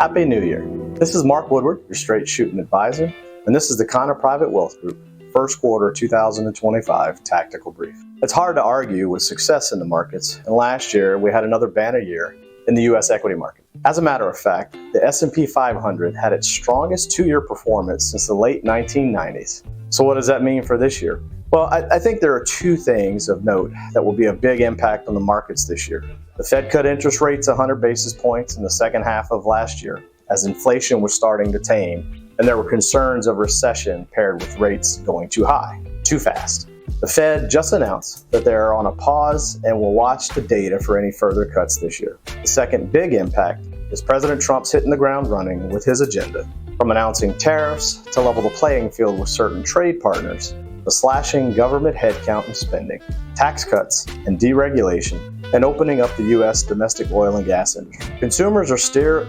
Happy New Year. This is Mark Woodward, your straight shooting advisor, and this is the KANA Private Wealth Group first quarter 2025 tactical brief. It's hard to argue with success in the markets, and last year we had another banner year in the U.S. equity market. As a matter of fact, the S&P 500 had its strongest two-year performance since the late 1990s. So what does that mean for this year? Well, I think there are two things of note that will be a big impact on the markets this year. The Fed cut interest rates 100 basis points in the second half of last year as inflation was starting to tame, and there were concerns of recession paired with rates going too high, too fast. The Fed just announced that they're on a pause and will watch the data for any further cuts this year. The second big impact is President Trump's hitting the ground running with his agenda, from announcing tariffs to level the playing field with certain trade partners, to slashing government headcount and spending, tax cuts and deregulation, and opening up the U.S. domestic oil and gas industry. Consumers are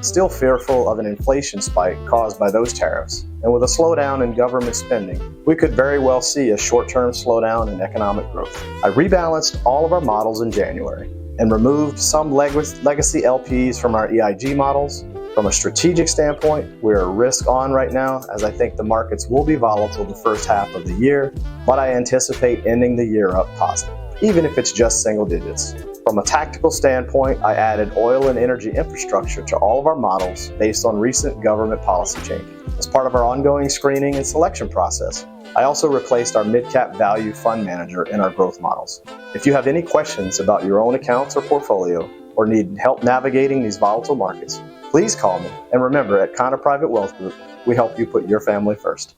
still fearful of an inflation spike caused by those tariffs, and with a slowdown in government spending, we could very well see a short-term slowdown in economic growth. I rebalanced all of our models in January and removed some legacy LPs from our EIG models. From a strategic standpoint, we're risk on right now, as I think the markets will be volatile the first half of the year, but I anticipate ending the year up positive, even if it's just single digits. From a tactical standpoint, I added oil and energy infrastructure to all of our models based on recent government policy changes. As part of our ongoing screening and selection process, I also replaced our mid-cap value fund manager in our growth models. If you have any questions about your own accounts or portfolio, or need help navigating these volatile markets, please call me. And remember, at KANA Private Wealth Group, we help you put your family first.